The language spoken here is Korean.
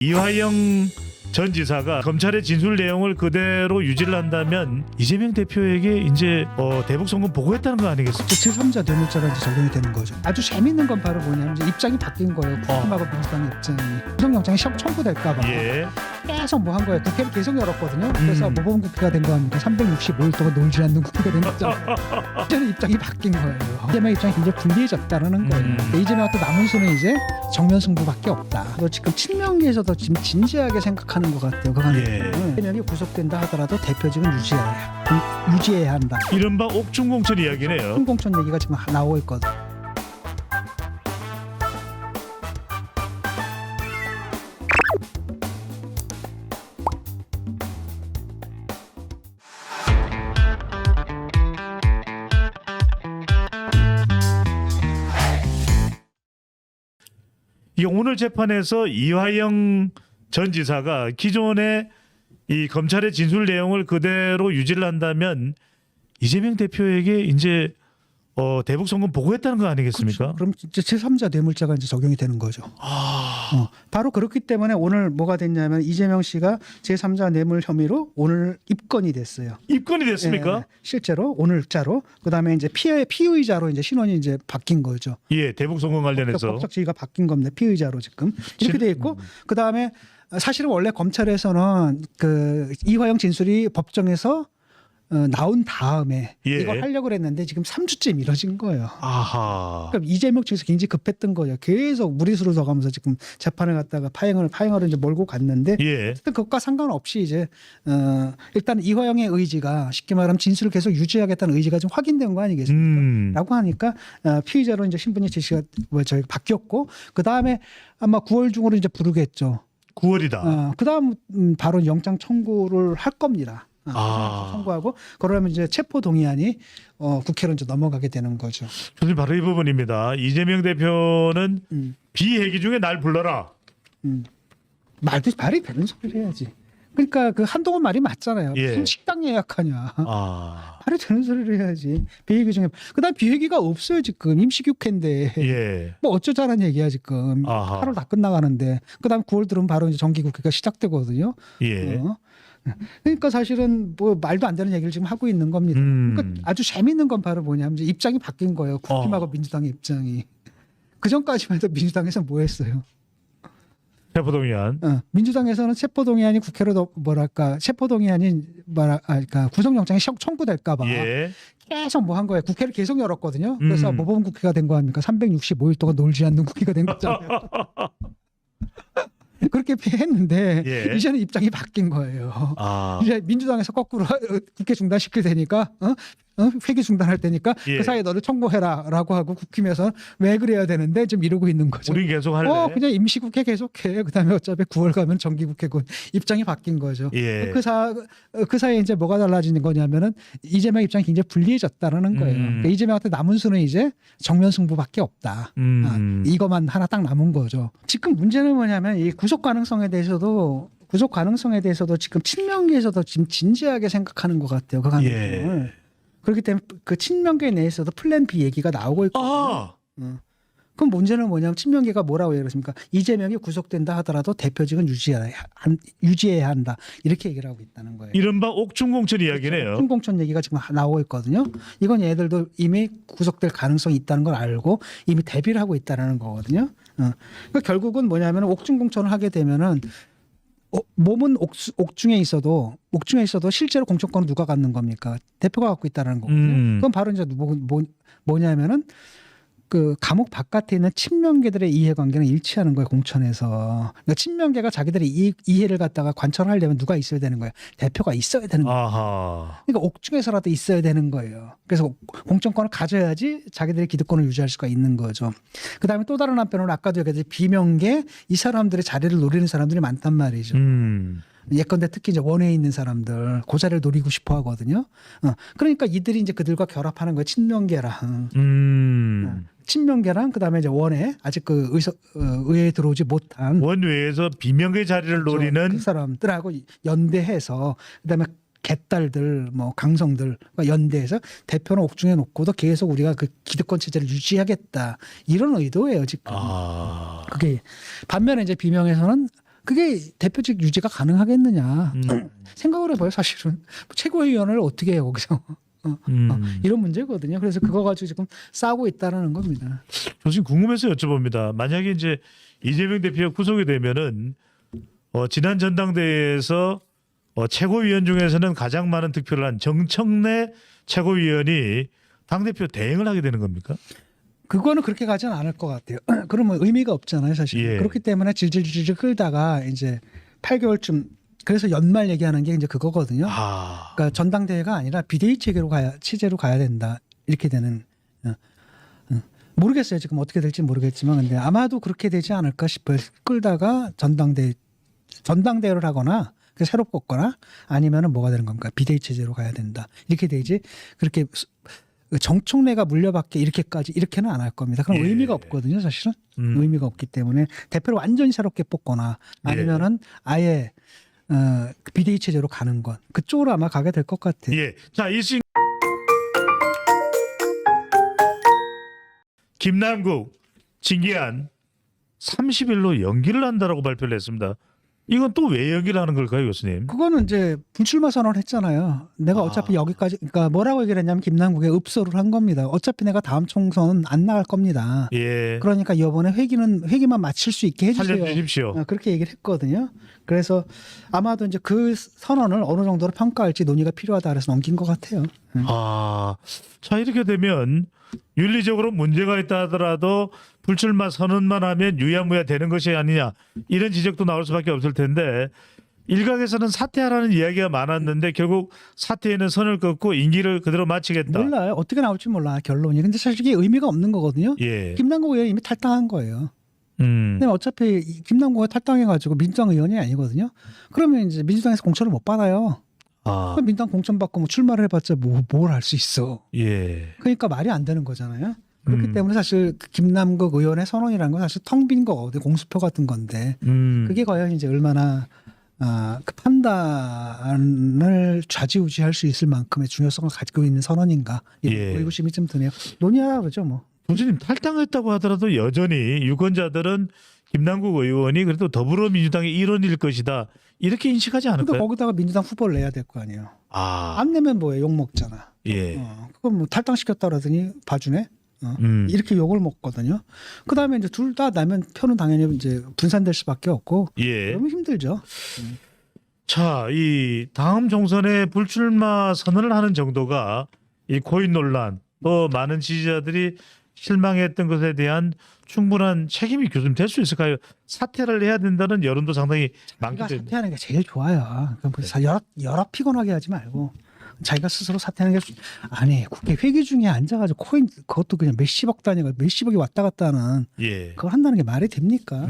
이화영 전 지사가 검찰의 진술 내용을 그대로 유지를 한다면 이재명 대표에게 이제 대북 송금 보고했다는 거 아니겠습니까? 제3자 뇌물죄가 이제 적용이 되는 거죠. 아주 재밌는 건 바로 뭐냐면 이제 입장이 바뀐 거예요. 국힘하고 민주당 입장이 구속영장이 청구될까봐 예. 계속 뭐 한 거예요. 국회를 계속 열었거든요. 그래서 모범 국회가 된 거 아닙니까? 365일 동안 놀지 않는 국회가 된 거죠. 이제는 입장이 바뀐 거예요. 이재명 입장이 굉장히 불리해졌다는 거예요. 이재명한테 남은 수는 이제 정면 승부밖에 없다. 너 지금 친명계에서도 지금 진지하게 생각하는 것 같아요. 그간 이재명이 구속된다 하더라도 대표직은 유지해야 한다. 이른바 옥중공천 이야기네요. 옥중공천 얘기가 지금 나오고 있거든. 이 오늘 재판에서 이화영 전 지사가 기존의 이 검찰의 진술 내용을 그대로 유지를 한다면 이재명 대표에게 이제 대북 송금 보고했다는 거 아니겠습니까? 그렇죠. 그럼 이제 제3자 뇌물죄가 이제 적용이 되는 거죠. 바로 그렇기 때문에 오늘 뭐가 됐냐면 이재명 씨가 제3자 뇌물 혐의로 오늘 입건이 됐어요. 입건이 됐습니까? 예, 실제로 오늘자로 그다음에 이제 피의자로 이제 신원이 이제 바뀐 거죠. 예, 대북 송금 관련해서 법적 지위가 바뀐 겁니다. 피의자로 지금 이렇게 돼 있고 그다음에 사실은 원래 검찰에서는 그 이화영 진술이 법정에서 나온 다음에 예. 이걸 하려고 했는데 지금 3주째 미뤄진 거예요. 아하. 그러니까 이재명 측에서 굉장히 급했던 거예요. 계속 무리수를 둬가면서 지금 재판을 갖다가 파행을 이제 몰고 갔는데 예. 어쨌든 그것과 상관없이 이제 일단 이화영의 의지가 쉽게 말하면 진술을 계속 유지하겠다는 의지가 좀 확인된 거 아니겠습니까? 라고 하니까 피의자로 이제 신분이 제시가 바뀌었고 그 다음에 아마 9월 중으로 이제 부르겠죠. 9월이다. 그 다음 바로 영장 청구를 할 겁니다. 청구하고 그러면 이제 체포 동의안이 국회로 이제 넘어가게 되는 거죠. 교수님 바로 이 부분입니다. 이재명 대표는 비회기 중에 날 불러라. 말이 되는 소리를 해야지. 그러니까 그 한동훈 말이 맞잖아요. 예. 무슨 식당 예약하냐. 아. 말이 되는 소리를 해야지. 비회기 중에 그다음 비회기가 없어요 지금 임시국회인데. 예. 뭐 어쩌자는 얘기야 지금. 아하. 8월 다 끝나가는데 그다음 9월 들으면 바로 이제 정기국회가 시작되거든요. 예. 그러니까 사실은 뭐 말도 안 되는 얘기를 지금 하고 있는 겁니다. 그러니까 아주 재밌는 건 바로 뭐냐면 이제 입장이 바뀐 거예요. 국힘하고 민주당의 입장이. 그 전까지만 해도 민주당에서 뭐 했어요? 체포동의안. 민주당에서는 체포동의안이 국회로 체포동의안이 그러니까 구속영장이 청구될까봐 예. 계속 뭐 한 거예요. 국회를 계속 열었거든요. 그래서 모범 국회가 된 거 아닙니까? 365일 동안 놀지 않는 국회가 된 거잖아요. 그렇게 했는데 예. 이제는 입장이 바뀐 거예요. 아. 이제 민주당에서 거꾸로 국회 중단시킬 테니까 회기 중단할 테니까 예. 그 사이에 너를 청구해라라고 하고 국힘에서 왜 그래야 되는데 좀 이러고 있는 거죠. 우린 계속 할래. 그냥 임시국회 계속해. 그다음에 어차피 9월 가면 정기국회고 입장이 바뀐 거죠. 예. 그 사이에 이제 뭐가 달라지는 거냐면은 이재명 입장이 굉장히 불리해졌다는 거예요. 그러니까 이재명한테 남은 수는 이제 정면 승부밖에 없다. 이것만 하나 딱 남은 거죠. 지금 문제는 뭐냐면 이 구속 가능성에 대해서도 지금 친명계에서도 지금 진지하게 생각하는 것 같아요. 그 가능성을. 그렇기 때문에 그 친명계 내에서도 플랜 B 얘기가 나오고 있거든요. 그럼 문제는 뭐냐면 친명계가 뭐라고 얘기했습니까? 이재명이 구속된다 하더라도 대표직은 유지해야 한다. 이렇게 얘기를 하고 있다는 거예요. 이른바 옥중공천 이야기네요. 옥중공천 얘기가 지금 나오고 있거든요. 이건 얘들도 이미 구속될 가능성이 있다는 걸 알고 이미 대비를 하고 있다는 거거든요. 그러니까 결국은 뭐냐면 옥중공천을 하게 되면은 몸은 옥중에 있어도 실제로 공천권은 누가 갖는 겁니까? 대표가 갖고 있다는 거거든요. 그건 바로 이제 뭐냐면은 그 감옥 바깥에 있는 친명계들의 이해관계는 일치하는 거예요. 공천에서. 그러니까 친명계가 자기들의 이해를 갖다가 관철하려면 누가 있어야 되는 거예요. 대표가 있어야 되는 거예요. 아하. 그러니까 옥중에서라도 있어야 되는 거예요. 그래서 공천권을 가져야지 자기들의 기득권을 유지할 수가 있는 거죠. 그다음에 또 다른 한편으로 아까도 얘기했듯이 비명계 이 사람들의 자리를 노리는 사람들이 많단 말이죠. 예컨대 특히 이제 원외에 있는 사람들 그 자리를 노리고 싶어 하거든요. 그러니까 이들이 이제 그들과 결합하는 거예요. 친명계랑. 친명계랑 그다음에 이제 원외 아직 그 의회에 들어오지 못한 원외에서 비명계 자리를 노리는 그 사람들하고 연대해서 그다음에 개딸들 뭐 강성들과 연대해서 대표는 옥중에 놓고도 계속 우리가 그 기득권 체제를 유지하겠다 이런 의도예요 지금. 그게 반면에 이제 비명에서는 그게 대표직 유지가 가능하겠느냐 생각을 해봐요. 사실은 최고위원을 어떻게 해요 거기서. 이런 문제거든요. 그래서 그거 가지고 지금 싸우고 있다라는 겁니다. 저 지금 궁금해서 여쭤봅니다. 만약에 이제 이재명 대표가 구속이 되면은 지난 전당대회에서 최고위원 중에서는 가장 많은 득표를 한 정청래 최고위원이 당대표 대행을 하게 되는 겁니까? 그거는 그렇게 가지는 않을 것 같아요. 그러면 의미가 없잖아요, 사실. 예. 그렇기 때문에 질질 끌다가 이제 8개월쯤 그래서 연말 얘기하는 게 이제 그거거든요. 그러니까 전당대회가 아니라 비대위 체제로 가야 된다. 이렇게 되는. 모르겠어요. 지금 어떻게 될지 모르겠지만 근데 아마도 그렇게 되지 않을까 싶어요. 끌다가 전당대회를 하거나 새로 뽑거나 아니면은 뭐가 되는 겁니까? 비대위 체제로 가야 된다. 이렇게 되지. 그렇게 정청래가 물려받게 이렇게는 안 할 겁니다. 그럼 예. 의미가 없거든요, 사실은. 의미가 없기 때문에 대표를 완전히 새롭게 뽑거나 아니면은 아예 비대위 체제로 가는 건 그쪽으로 아마 가게 될 것 같아요. 예. 자, 이승 김남국 징계안 30일로 연기를 한다라고 발표를 했습니다. 이건 또 왜 연기를 하는 걸까요, 교수님? 그거는 이제 불출마 선언을 했잖아요. 내가 어차피 여기까지 그러니까 뭐라고 얘기를 했냐면 김남국에 읍소를 한 겁니다. 어차피 내가 다음 총선은 안 나갈 겁니다. 예. 그러니까 이번에 회기만 마칠 수 있게 해주세요. 살려주십시오. 그렇게 얘기를 했거든요. 그래서 아마도 이제 그 선언을 어느 정도로 평가할지 논의가 필요하다 그래서 넘긴 것 같아요. 자, 이렇게 되면 윤리적으로 문제가 있다 하더라도 불출마 선언만 하면 유야무야 되는 것이 아니냐 이런 지적도 나올 수밖에 없을 텐데 일각에서는 사퇴하라는 이야기가 많았는데 결국 사퇴에는 선을 긋고 임기를 그대로 마치겠다. 몰라요. 어떻게 나올지 몰라 결론이. 근데 사실 이게 의미가 없는 거거든요. 예. 김남국 의원이 이미 탈당한 거예요. 근데 어차피 김남국이 탈당해가지고 민주당 의원이 아니거든요. 그러면 이제 민주당에서 공천을 못 받아요. 그럼 민주당 공천 받고 뭐 출마를 해봤자 뭘 할 수 있어. 예. 그러니까 말이 안 되는 거잖아요. 그렇기 때문에 사실 그 김남국 의원의 선언이라는 건 사실 텅 빈 거거든요. 공수표 같은 건데 그게 과연 이제 얼마나 그 판단을 좌지우지할 수 있을 만큼의 중요성을 가지고 있는 선언인가 이런 예. 의구심이 좀 드네요. 논의하라 그러죠 뭐. 교수님 탈당했다고 하더라도 여전히 유권자들은 김남국 의원이 그래도 더불어민주당의 일원일 것이다 이렇게 인식하지 그러니까 않을까요? 거기다가 민주당 후보를 내야 될 거 아니에요. 아, 안 내면 뭐해 욕 먹잖아. 예. 그건 뭐 탈당시켰다 그러더니 봐주네. 이렇게 욕을 먹거든요. 그 다음에 이제 둘 다 나면 표는 당연히 이제 분산될 수밖에 없고. 예. 너무 힘들죠. 자, 이 다음 총선에 불출마 선언을 하는 정도가 이 코인 논란 또 많은 지지자들이 실망했던 것에 대한 충분한 책임이 교수님 될 수 있을까요? 사퇴를 해야 된다는 여론도 상당히 많기 자기가 때문에. 사퇴하는 게 제일 좋아요. 여러 피곤하게 하지 말고 자기가 스스로 사퇴하는 게 아니 국회 회기 중에 앉아가지고 코인 그것도 그냥 몇십억 단위가 몇십억이 왔다 갔다 하는 예. 그걸 한다는 게 말이 됩니까?